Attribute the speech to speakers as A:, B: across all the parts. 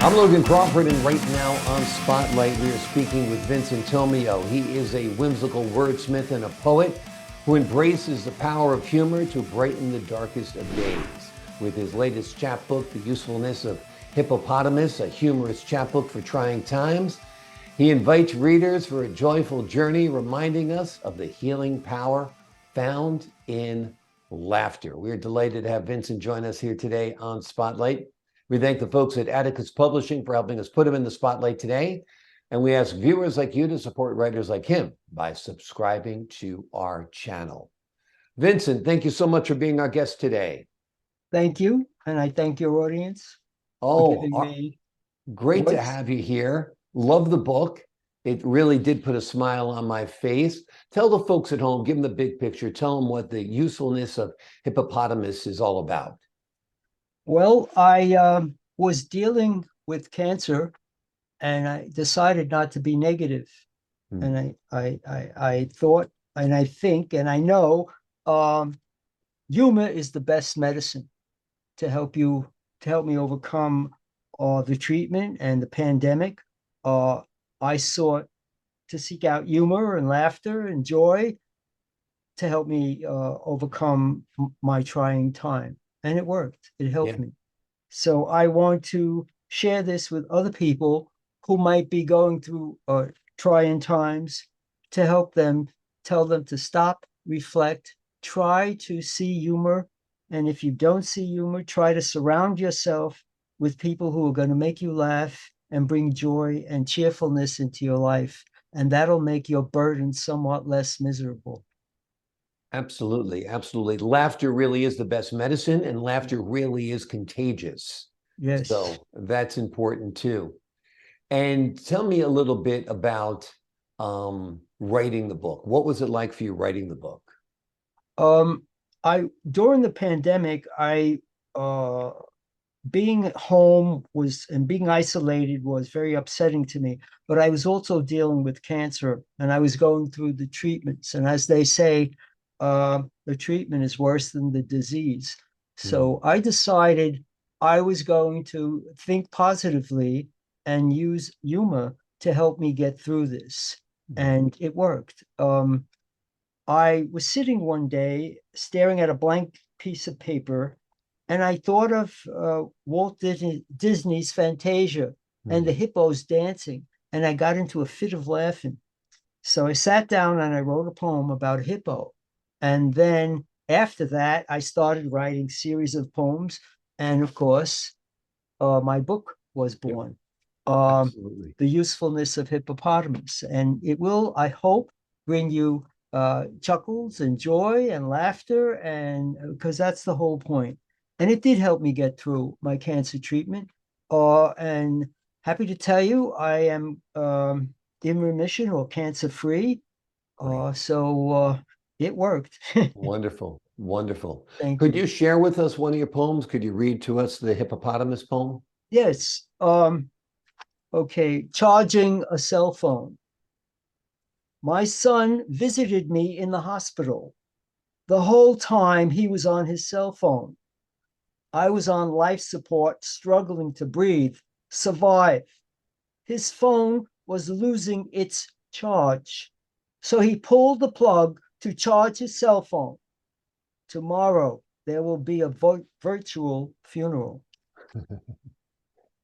A: I'm Logan Crawford, and right now on Spotlight, we are speaking with Vincent Tomeo. He is a whimsical wordsmith and a poet who embraces the power of humor to brighten the darkest of days. With his latest chapbook, The Usefulness of Hippopotamus, a humorous chapbook for trying times, he invites readers for a joyful journey, reminding us of the healing power found in laughter. We're delighted to have Vincent join us here today on Spotlight. We thank the folks at Atticus Publishing for helping us put him in the spotlight today. And we ask viewers like you to support writers like him by subscribing to our channel. Vincent, thank you so much for being our guest today.
B: Thank you, and I thank your audience for
A: Oh,
B: giving me
A: great to
B: voice.
A: have you here. Love the book. It really did put a smile on my face. Tell the folks at home, give them the big picture, tell them what the usefulness of hippopotamus is all about.
B: Well, I was dealing with cancer, and I decided not to be negative.
A: Hmm.
B: And I thought, and I think, and I know, humor is the best medicine to help me overcome the treatment and the pandemic. Uh, I sought to seek out humor and laughter and joy to help me overcome my trying time. And it worked. It
A: Yeah.
B: helped me. So I want to share this with other people who might be going through trying times to help them, tell them to stop, reflect, try to see humor. And if you don't see humor, try to surround yourself with people who are going to make you laugh and bring joy and cheerfulness into your life. And that'll make your burden somewhat less miserable.
A: Absolutely, absolutely. Laughter really is the best medicine, and laughter really is contagious.
B: Yes.
A: So that's important too. And tell me a little bit about writing the book. What was it like for you writing the book?
B: Um, I during the pandemic, I uh being at home was and being isolated was very upsetting to me. But I was also dealing with cancer, and I was going through the treatments. And as they say, the treatment is worse than the disease.
A: Mhm.
B: So I decided I was going to think positively and use humor to help me get through this.
A: Mhm.
B: And it worked. I was sitting one day staring at a blank piece of paper, and I thought of Disney's Fantasia and the
A: Mhm.
B: hippos dancing, and I got into a fit of laughing. So I sat down and I wrote a poem about a hippo. And then after that, I started writing series of poems. And of course, my book was
A: Yep,
B: born,
A: absolutely.
B: The Usefulness of Hippopotamus. And it will, I hope, bring you chuckles and joy and laughter, and because that's the whole point. And it did help me get through my cancer treatment. And happy to tell you, I am in remission or cancer free.
A: Great.
B: So it worked.
A: Wonderful. Wonderful.
B: Thank
A: Could
B: you.
A: you share with us one of your poems? Could you read to us the hippopotamus poem?
B: Yes. Okay. Charging a cell phone. My son visited me in the hospital. The whole time he was on his cell phone. I was on life support, struggling to breathe, survive. His phone was losing its charge. So he pulled the plug to charge his cell phone. Tomorrow, there will be a virtual funeral.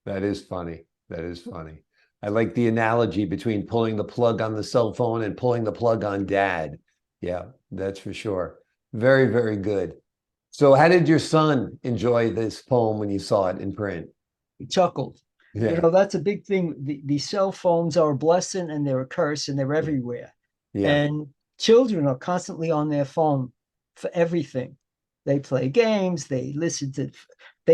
A: That is funny. That is funny. I like the analogy between pulling the plug on the cell phone and pulling the plug on dad. Yeah, that's for sure. Very, very good. So, how did your son enjoy this poem when you saw it in print?
B: He chuckled. You
A: Yeah,
B: know, that's a big thing. The cell phones are a blessing and they're a curse, and they're
A: yeah,
B: everywhere.
A: yeah,
B: And children are constantly on their phone for everything. They play games, they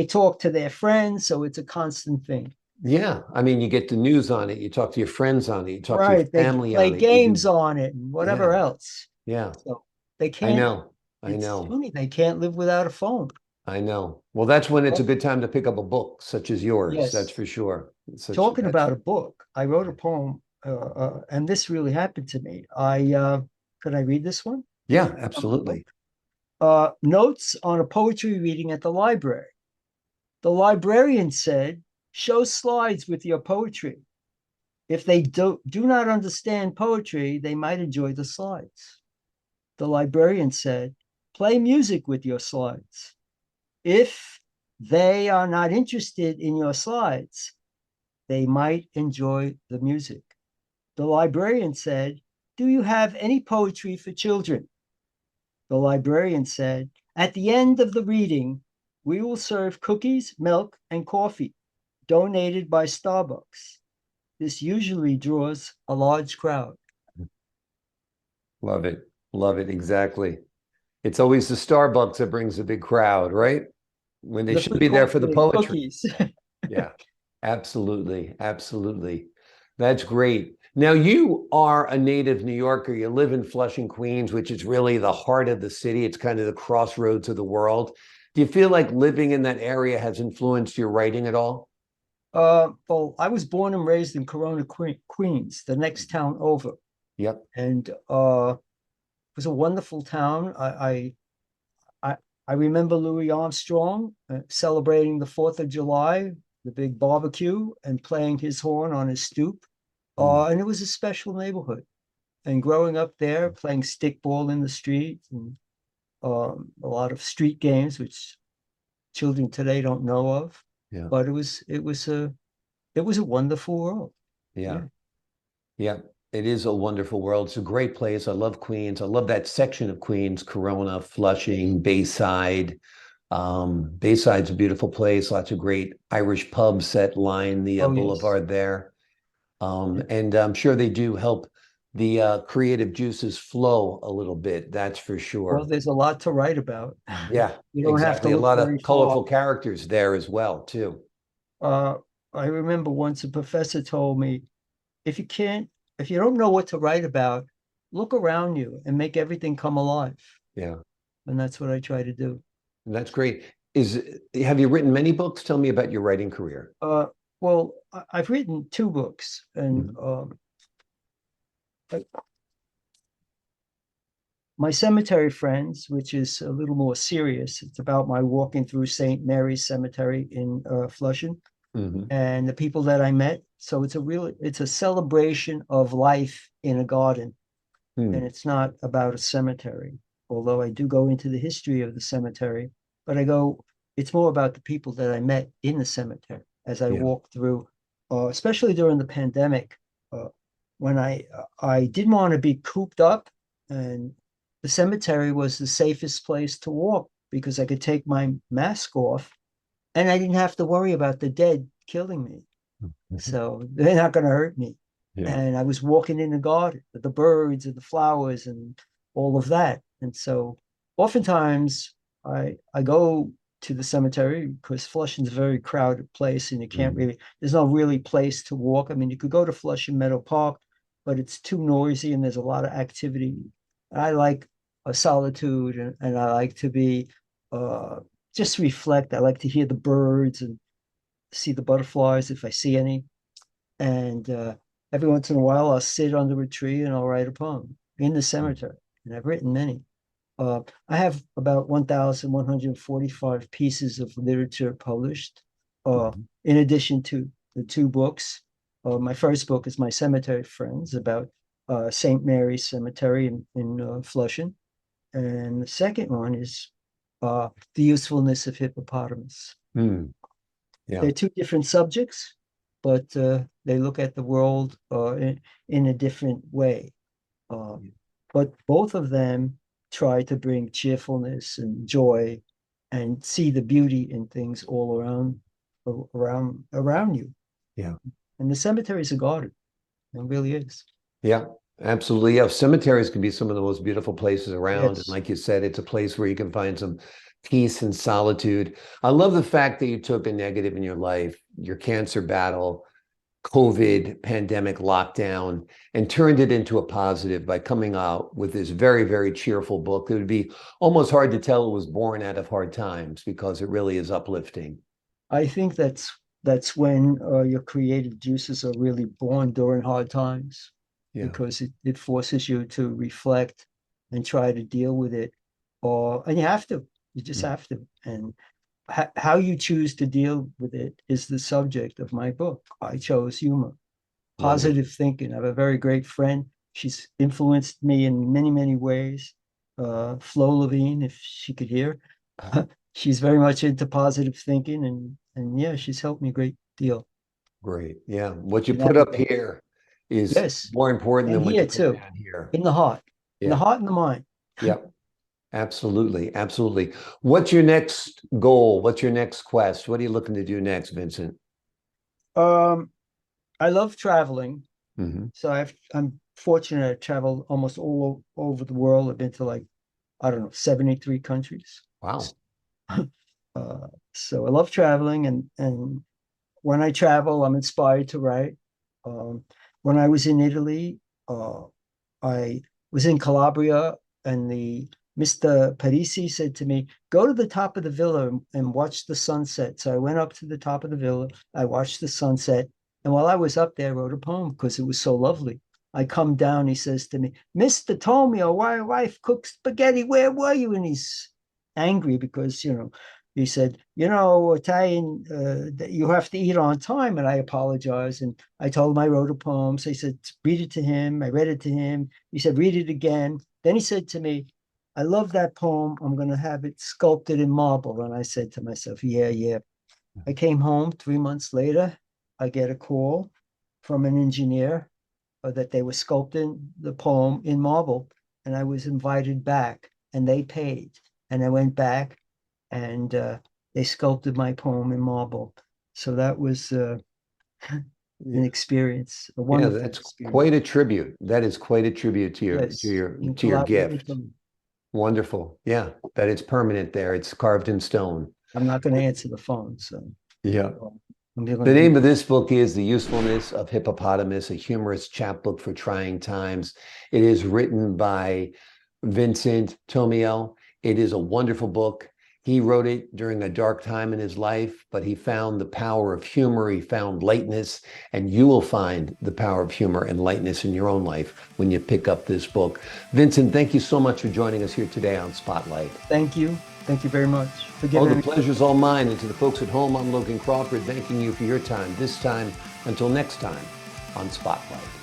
B: talk to their friends. So it's a constant thing.
A: yeah. I mean, you get the news on it, you talk to your friends on it, you talk to your
B: Right. They
A: family
B: play
A: on it, you
B: games
A: do.
B: on it and whatever
A: Yeah,
B: else.
A: yeah.
B: So they
A: I
B: can't,
A: know. I
B: it's
A: know.
B: funny, they can't live without a phone.
A: I know. Well, that's when it's a
B: Oh,
A: good time to pick up a book such as yours. That's
B: yes.
A: for sure. Such
B: Talking
A: that's
B: about a book, I wrote a poem, and this really happened to me. Could I read this one
A: yeah,
B: from the book?
A: absolutely.
B: Notes on a poetry reading at the library. The librarian said, Show slides with your poetry. If they do not understand poetry, they might enjoy the slides. The librarian said, play music with your slides. If they are not interested in your slides, they might enjoy the music. The librarian said, do you have any poetry for children? The librarian said, at the end of the reading, we will serve cookies, milk, and coffee donated by Starbucks. This usually draws a large crowd.
A: Love it. Love it. Exactly. It's always the Starbucks that brings a big crowd, right? When they
B: The
A: should
B: free
A: be there for the
B: coffee and
A: poetry.
B: cookies.
A: Yeah, absolutely. Absolutely. That's great. Now, you are a native New Yorker. You live in Flushing, Queens, which is really the heart of the city. It's kind of the crossroads of the world. Do you feel like living in that area has influenced your writing at all?
B: Well, I was born and raised in Corona, Queens, the next town over,
A: Yep.
B: and it was a wonderful town. I, I remember Louis Armstrong celebrating the 4th of July, the big barbecue, and playing his horn on his stoop.
A: Mm.
B: And it was a special neighborhood. And growing up there, playing stickball in the street, and a lot of street games, which children today don't know of.
A: Yeah.
B: But it was a wonderful world.
A: Yeah.
B: Yeah.
A: Yeah. It is a wonderful world. It's a great place. I love Queens. I love that section of Queens, Corona, Flushing, Bayside. Bayside's a beautiful place. Lots of great Irish pubs that line the
B: Oh yes.
A: boulevard there. And I'm sure they do help the creative juices flow a little bit. That's for
B: Well,
A: sure.
B: there's a lot to write about.
A: Yeah,
B: You don't have to
A: exactly. A
B: look
A: lot
B: very
A: of colorful
B: far.
A: characters there as well, too.
B: Uh, I remember once a professor told me, if you can't, if you don't know what to write about, look around you and make everything come alive.
A: Yeah,
B: And that's what I try to do.
A: that's great. Have you written many books? Tell me about your writing career.
B: Uh, well, I've written two books, and
A: Mhm.
B: My Cemetery Friends, which is a little more serious. It's about my walking through St. Mary's Cemetery in Flushing
A: Mhm.
B: and the people that I met. So it's a celebration of life in a garden, and
A: Hmm.
B: it's not about a cemetery. Although I do go into the history of the cemetery, but it's more about the people that I met in the cemetery as I
A: Yeah.
B: walked through, especially during the pandemic, uh, when I didn't want to be cooped up, and the cemetery was the safest place to walk because I could take my mask off and I didn't have to worry about the dead killing me.
A: Mhm.
B: So they're not going to hurt me.
A: Yeah.
B: And I was walking in the garden with the birds and the flowers and all of that. And so oftentimes I go to the cemetery because Flushing's a very crowded place and you can't
A: Mhm.
B: really, there's no really place to walk. I mean, you could go to Flushing Meadow Park, but it's too noisy and there's a lot of activity. I like a solitude, and I like to be uh, just reflect. I like to hear the birds and see the butterflies if I see any. And every once in a while, I'll sit under a tree and I'll write a poem in the cemetery. And I've written many. I have about 1,145 pieces of literature published,
A: Mhm.
B: in addition to the two books. My first book is My Cemetery Friends about St. Mary's Cemetery in Flushing. And the second one is The Usefulness of Hippopotamus.
A: Hmm. Yeah.
B: They're two different subjects, but they look at the world in a different way. Uh, but both of them try to bring cheerfulness and joy and see the beauty in things all around you.
A: Yeah.
B: And the cemetery is a garden. It really is.
A: Yeah, absolutely. Yeah, cemeteries can be some of the most beautiful places around. And
B: Yes.
A: like you said, it's a place where you can find some peace and solitude. I love the fact that you took a negative in your life, your cancer battle, COVID, pandemic lockdown, and turned it into a positive by coming out with this very, very cheerful book. It would be almost hard to tell it was born out of hard times because it really is uplifting.
B: I think that's when your creative juices are really born during hard times
A: Yeah.
B: because it forces you to reflect and try to deal with it. And you have to. You just
A: Mm.
B: have to. And how you choose to deal with it is the subject of my book. I chose humor,
A: Wonderful.
B: positive thinking. I have a very great friend. She's influenced me in many, many ways. Flo Levine, if she could hear, she's very much into positive thinking, and yeah, she's helped me a great deal
A: Great. Yeah. What you
B: in
A: put
B: that
A: up
B: regard.
A: here is
B: Yes,
A: more important
B: and
A: than what you
B: here
A: put
B: too,
A: down here.
B: in the heart,
A: Yeah.
B: and the mind.
A: Yep. Absolutely. Absolutely. What's your next goal? What's your next quest? What are you looking to do next, Vincent?
B: Um, I love traveling,
A: Hmm.
B: so I'm fortunate. I traveled almost all over the world. I've been to like, I don't know, 73 countries.
A: Wow.
B: So I love traveling, and when I travel, I'm inspired to write. Um, when I was in Italy, uh, I was in Calabria, and the Mr. Parisi said to me, "Go to the top of the villa and watch the sunset." So I went up to the top of the villa. I watched the sunset, and while I was up there, I wrote a poem because it was so lovely. I come down. He says to me, "Mr. Tomio, why wife cooks spaghetti? Where were you?" And he's angry because he said, Italian, that you have to eat on time. And I apologized. And I told him I wrote a poem. So he said, read it to him. I read it to him. He said, read it again. Then he said to me, I love that poem. I'm going to have it sculpted in marble. And I said to myself, yeah, yeah. I came home 3 months later. I get a call from an engineer that they were sculpting the poem in marble. And I was invited back, and they paid. And I went back, and they sculpted my poem in marble. So that was an experience, a
A: Yeah,
B: wonderful
A: that's
B: experience.
A: quite a tribute. That is quite a tribute to your to
B: Yes,
A: your
B: in
A: to your
B: Calabria,
A: gift.
B: Italy.
A: Wonderful. Yeah, that it's permanent there. It's carved in stone.
B: I'm not going to answer the phone, so
A: Yeah.
B: I'm going
A: The
B: to
A: name
B: do.
A: of this book is The Usefulness of Hippopotamus, a humorous chapbook for trying times. It is written by Vincent Tomio. It is a wonderful book. He wrote it during a dark time in his life, but he found the power of humor. He found lightness, and you will find the power of humor and lightness in your own life when you pick up this book. Vincent, thank you so much for joining us here today on Spotlight.
B: Thank you. Thank you very much for
A: Oh, the
B: giving me.
A: pleasure's all mine. And to the folks at home, I'm Logan Crawford, thanking you for your time this time. Until next time on Spotlight.